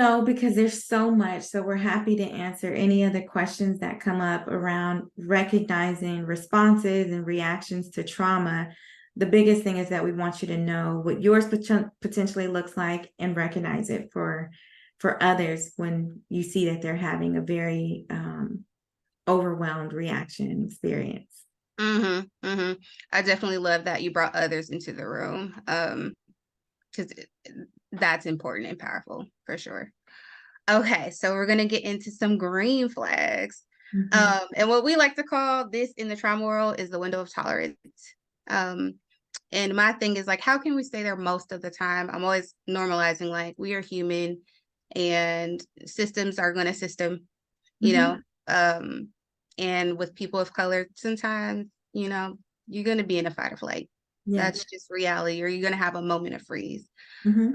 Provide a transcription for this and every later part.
No, because there's so much. So we're happy to answer any other questions that come up around recognizing responses and reactions to trauma. The biggest thing is that we want you to know what yours potentially looks like and recognize it for others when you see that they're having a very overwhelmed reaction experience. I definitely love that you brought others into the room. Because that's important and powerful for sure. Okay, so we're gonna get into some green flags. Mhm. And what we like to call this in the trauma world is the window of tolerance. Um, and my thing is like, how can we stay there most of the time? I'm always normalizing like we are human and systems are gonna system, you know. Mhm. Um, and with people of color, sometimes, you're gonna be in a fight or flight. Yeah. That's just reality, or you're gonna have a moment of freeze. Mhm.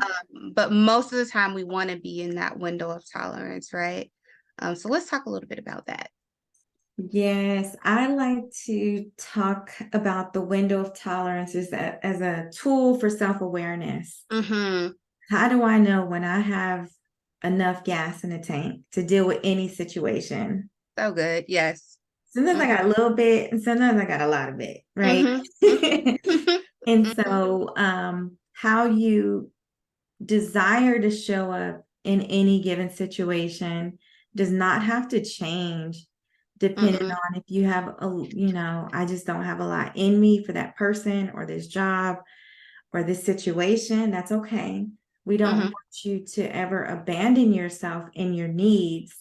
But most of the time, we want to be in that window of tolerance, right? So let's talk a little bit about that. Yes, I like to talk about the window of tolerance as a tool for self-awareness. Mm-hmm. How do I know when I have enough gas in the tank to deal with any situation? So good. Yes. Sometimes I Mm-hmm. got a little bit, and sometimes I got a lot of it, right? Mm-hmm. Mm-hmm. And Mm-hmm. so, how you desire to show up in any given situation does not have to change depending Mm-hmm. on if you have I just don't have a lot in me for that person or this job or this situation. That's okay. We don't Mm-hmm. want you to ever abandon yourself in your needs.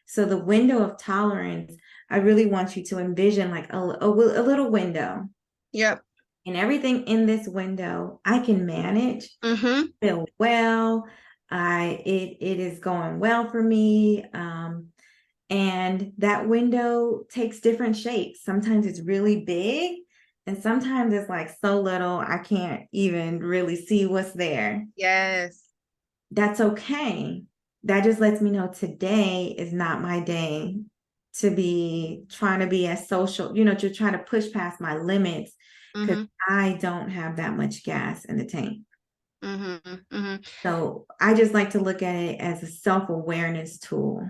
So the window of tolerance, I really want you to envision like a little window, Yep. and everything in this window I can manage, Mm-hmm. feel well. It is going well for me. And that window takes different shapes. Sometimes it's really big, and sometimes it's like so little I can't even really see what's there. Yes. That's okay. That just lets me know today is not my day to be trying to be as social, to try to push past my limits because Mm-hmm. I don't have that much gas in the tank. Mm-hmm. Mm-hmm. So I just like to look at it as a self-awareness tool.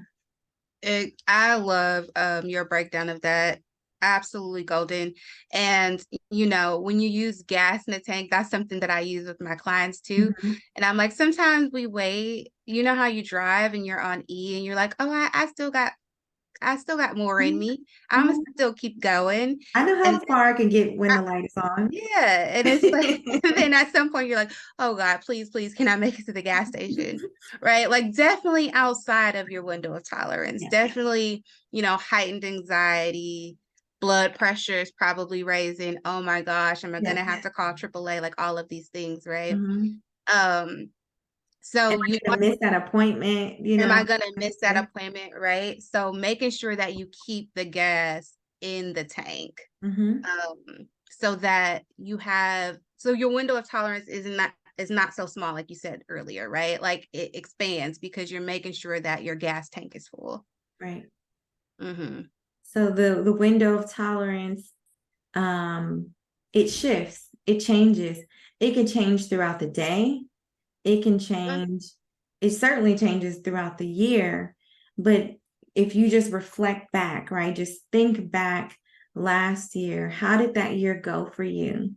I love your breakdown of that. Absolutely golden. And when you use gas in the tank, that's something that I use with my clients too. Mhm. And I'm like, sometimes we wait. You know how you drive and you're on E and you're like, oh, I still got more in me. I'm gonna Oh, still keep going. I know And how far I can get when I, the light is on. yeah, and it's like, and then at some point you're like, oh God, please, please, can I make it to the gas station? Right? Like definitely outside of your window of tolerance, Yeah. definitely, heightened anxiety, blood pressure is probably raising. Oh my gosh, am I Yeah. gonna have to call AAA? Like all of these things, right? Mhm. Um, Am so I gonna miss that appointment? am I gonna miss that appointment, right? So making sure that you keep the gas in the tank Mm-hmm. so that so your window of tolerance is not so small like you said earlier, right? Like it expands because you're making sure that your gas tank is full. Right. Mm-hmm. So the window of tolerance, um, it shifts, it changes. It can change throughout the day. It can change, it certainly changes throughout the year. But if you just reflect back, right? Just think back last year. How did that year go for you?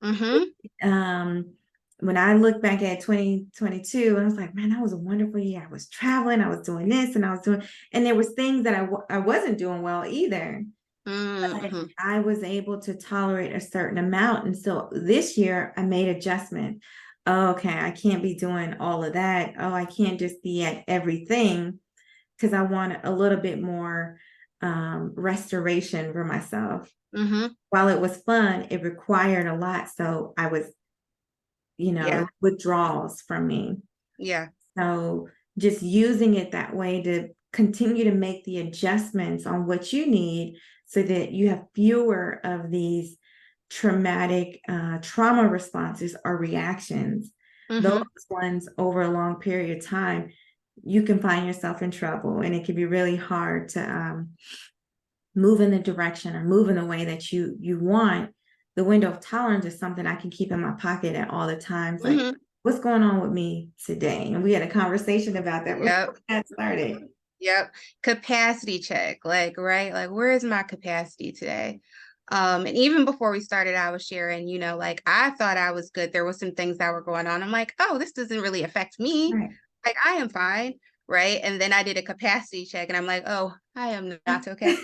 Mm-hmm. um when I look back at 2022, I was like, man, that was a wonderful year. I was traveling, I was doing this, and I was doing, and there was things that I wasn't doing well either. But Mm-hmm. I was able to tolerate a certain amount. And so this year I made adjustment. Oh, okay, I can't be doing all of that. Oh, I can't just be at everything because I want a little bit more restoration for myself. Mm-hmm. While it was fun, it required a lot. So I was, Yeah. withdrawals from me. Yeah. So just using it that way to continue to make the adjustments on what you need so that you have fewer of these traumatic trauma responses or reactions. Those Mm-hmm. ones over a long period of time, you can find yourself in trouble, and it can be really hard to move in the direction or move in the way that you want. The window of tolerance is something I can keep in my pocket at all the times. Like, Mm-hmm. what's going on with me today? And we had a conversation about that before Yep. we got started. Yep. Capacity check. Like, right? Like, where is my capacity today? And even before we started, I was sharing, like I thought I was good. There was some things that were going on. I'm like, oh, this doesn't really affect me. Right. Like, I am fine. Right. And then I did a capacity check and I'm like, oh, I am not okay.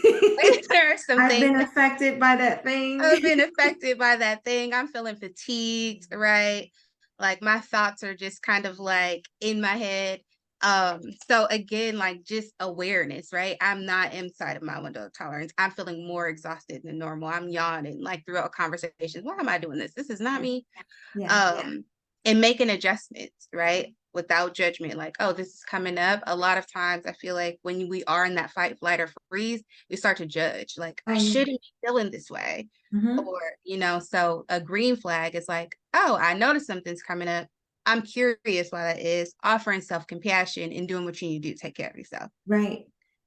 There are some I've things been affected by that thing. I've been affected by that thing. I'm feeling fatigued, right? Like my thoughts are just kind of like in my head. So again, like just awareness, right? I'm not inside of my window of tolerance. I'm feeling more exhausted than normal. I'm yawning like throughout conversations. Why am I doing this? This is not me. Yeah. And making adjustments, right? Without judgment, like, oh, this is coming up. A lot of times I feel like when we are in that fight, flight, or freeze, we start to judge, like, I Oh, yeah. shouldn't be feeling this way. Mhm. Or, so a green flag is like, oh, I noticed something's coming up. I'm curious why that is, offering self-compassion and doing what you need to do to take care of yourself. Right.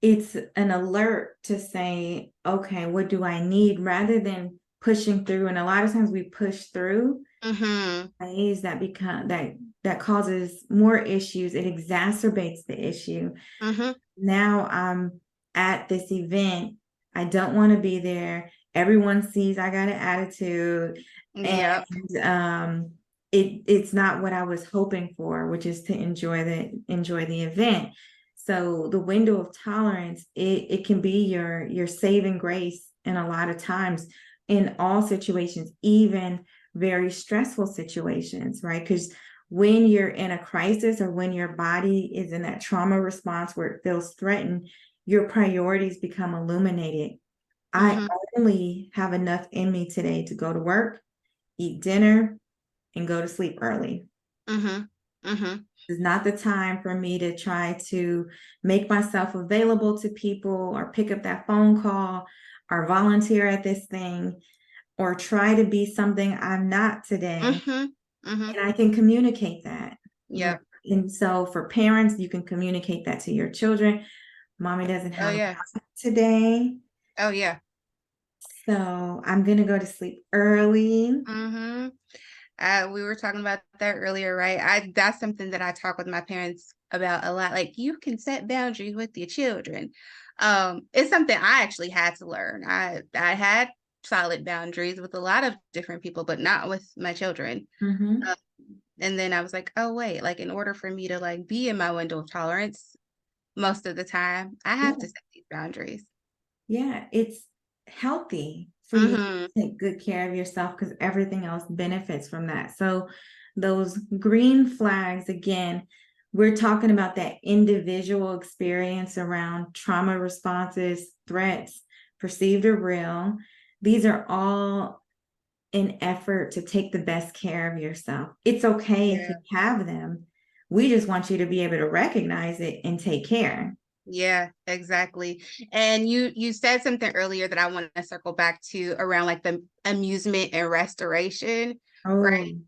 It's an alert to say, okay, what do I need rather than pushing through. And a lot of times we push through Mm-hmm. ways that become that causes more issues. It exacerbates the issue. Mm-hmm. Now I'm at this event. I don't want to be there. Everyone sees I got an attitude. Yep. And it's not what I was hoping for, which is to enjoy the event. So the window of tolerance, it can be your saving grace in a lot of times in all situations, even very stressful situations, right? Because when you're in a crisis or when your body is in that trauma response where it feels threatened, your priorities become illuminated. I Mm-hmm. only have enough in me today to go to work, eat dinner, and go to sleep early. Mm-hmm. Mm-hmm. It's not the time for me to try to make myself available to people or pick up that phone call or volunteer at this thing or try to be something I'm not today. Mm-hmm. Mm-hmm. And I can communicate that. Right. Yep. And so for parents, you can communicate that to your children. Mommy doesn't Oh have yeah. today. Oh yeah. So I'm going to go to sleep early. Mm-hmm. We were talking about that earlier, right? That's something that I talk with my parents about a lot. Like you can set boundaries with your children. It's something I actually had to learn. I had solid boundaries with a lot of different people, but not with my children. Mhm. Uh, and then I was like, oh wait, like in order for me to like be in my window of tolerance, most of the time, I have Yeah. to set these boundaries. Yeah. It's healthy for you to Mm-hmm. take good care of yourself because everything else benefits from that. So those green flags, again, we're talking about that individual experience around trauma responses, threats, perceived or real. These are all an effort to take the best care of yourself. It's okay if you Yeah. have them. We just want you to be able to recognize it and take care. Yeah, exactly. And you said something earlier that I want to circle back to around like the amusement and restoration, right? Oh,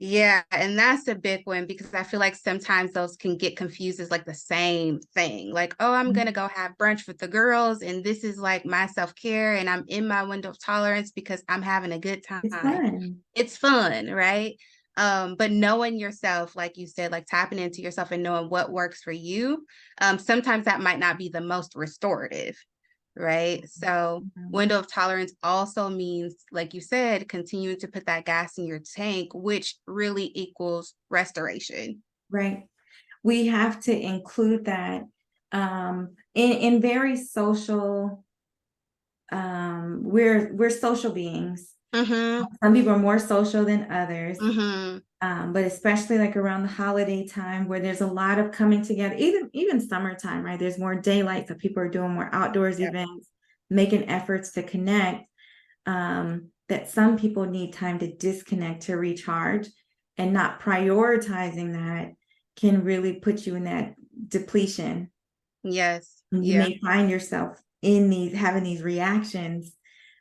Yeah, and that's a big one because I feel like sometimes those can get confused as like the same thing. Like, oh, I'm gonna go have brunch with the girls, and this is like my self-care, and I'm in my window of tolerance because I'm having a good it's time. fun. It's fun, right? But knowing yourself, like you said, like tapping into yourself and knowing what works for you, sometimes that might not be the most restorative, right? So Mhm. window of tolerance also means, like you said, continuing to put that gas in your tank, which really equals restoration. Right. We have to include that in very social we're social beings. Mm-hmm. Some people are more social than others. Mm-hmm. But especially like around the holiday time where there's a lot of coming together, even summertime, right? There's more daylight, so people are doing more outdoors Yep. events, making efforts to connect. That some people need time to disconnect to recharge, and not prioritizing that can really put you in that depletion. Yes. And you Yeah. may find yourself in these having these reactions,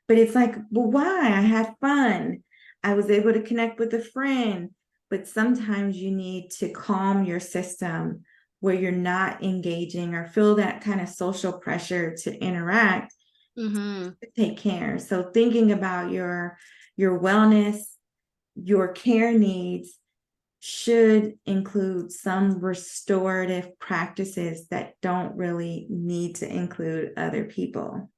but it's like, well, why? I had fun. I was able to connect with a friend, but sometimes you need to calm your system where you're not engaging or feel that kind of social pressure to interact Mm-hmm. to take care. So thinking about your wellness, your care needs, should include some restorative practices that don't really need to include other people.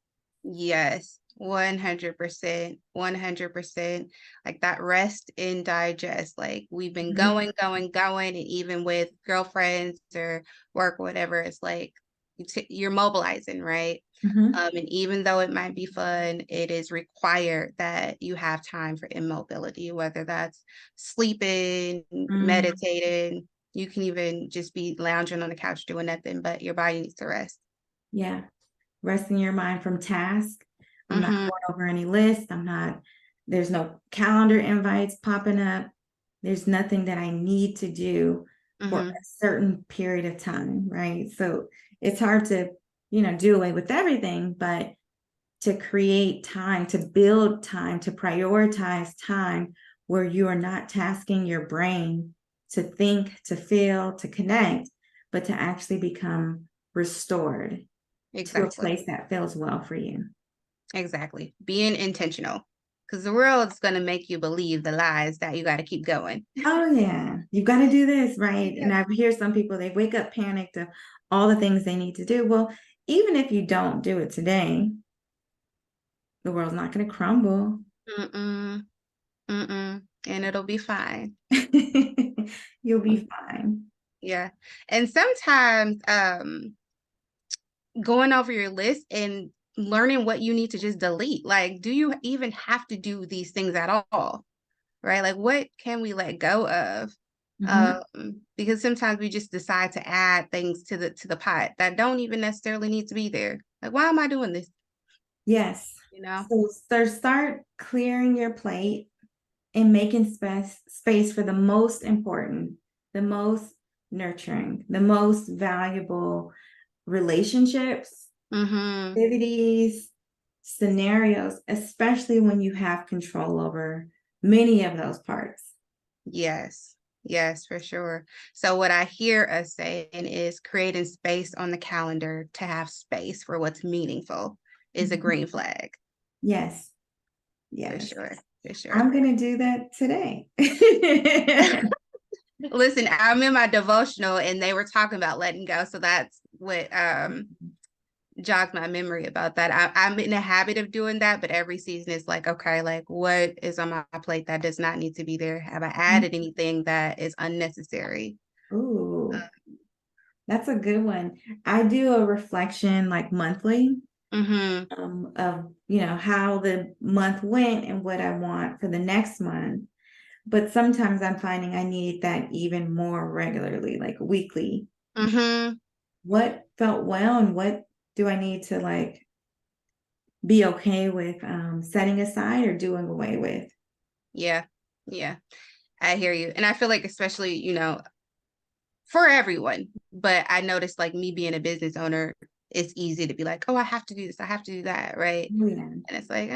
Yes, 100%, 100%. Like that rest and digest. Like we've been Mhm. going, and even with girlfriends or work, or whatever, it's like you're mobilizing, right? Mhm. And even though it might be fun, it is required that you have time for immobility, whether that's sleeping, Mm, meditating. You can even just be lounging on the couch doing nothing, but your body needs to rest. yeah. Resting your mind from task. I'm not Mm-hmm. going over any list. There's no calendar invites popping up. There's nothing that I need to do for Mm-hmm. a certain period of time, right? So it's hard to, do away with everything, but to create time, to build time, to prioritize time where you are not tasking your brain to think, to feel, to connect, but to actually become restored to a Exactly. place that feels well for you. Exactly. Being intentional. Because the world's going to make you believe the lies that you got to keep going. Oh yeah, you've got to do this, right? Yeah. And I hear some people, they wake up panicked of all the things they need to do. Well, even if you don't do it today, the world's not going to crumble. Mm-mm, mm-mm. And it'll be fine. You'll be Mm, fine. yeah. And sometimes going over your list and learning what you need to just delete. Like, do you even have to do these things at all? Right? Like, what can we let go of? Mhm. Because sometimes we just decide to add things to the pot that don't even necessarily need to be there. Like, why am I doing this? Yes. You know? So start clearing your plate and making space for the most important, the most nurturing, the most valuable relationships, Mm-hmm. activities, scenarios, especially when you have control over many of those parts. Yes. Yes, for sure. So what I hear us saying is creating space on the calendar to have space for what's meaningful is a Mhm. green flag. Yes, For yes. sure. For sure. I'm going to do that today. Listen, I'm in my devotional and they were talking about letting go. So that's what jogged my memory about that. I'm in a habit of doing that, but every season is like, okay, like what is on my plate that does not need to be there? Have I added anything that is unnecessary? Ooh, that's a good one. I do a reflection like monthly, Mm-hmm. of, how the month went and what I want for the next month. But sometimes I'm finding I need that even more regularly, like weekly. Mm-hmm. What felt well and what do I need to like be okay with setting aside or doing away with? Yeah. Yeah. I hear you. And I feel like especially, for everyone, but I noticed like me being a business owner, it's easy to be like, oh, I have to do this, I have to do that, right? Oh, yeah. And it's like,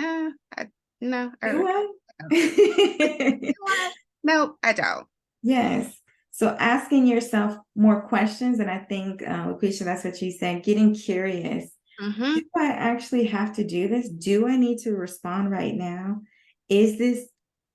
no, Do or I? no, I don't. Yes. So asking yourself more questions, and I think, Lucretia, that's what you said, getting curious. Mm-hmm. Do I actually have to do this? Do I need to respond right now? Is this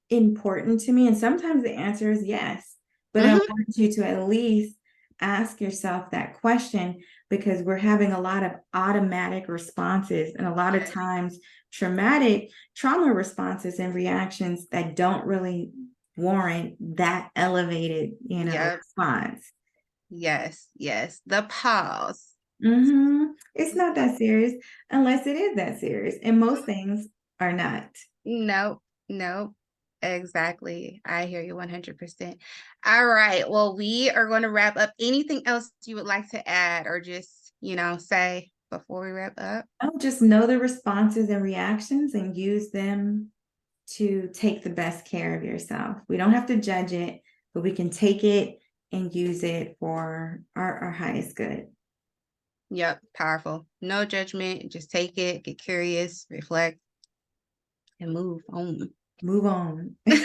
important to me? And sometimes the answer is yes, but I Mm-hmm. want you to at least ask yourself that question because we're having a lot of automatic responses and a lot of times trauma responses and reactions that don't really warrant that elevated, Yep. response. Yes. Yes. The pause. It's not that serious unless it is that serious, and most things are not. Nope. Nope. Exactly. I hear you 100%. All right. Well, we are going to wrap up. Anything else you would like to add or just, say before we wrap up? I'll just know the responses and reactions and use them to take the best care of yourself. We don't have to judge it, but we can take it and use it for our highest good. Yep. Powerful. No judgment. Just take it, get curious, reflect, and move on. Move on. All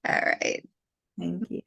right. Thank you.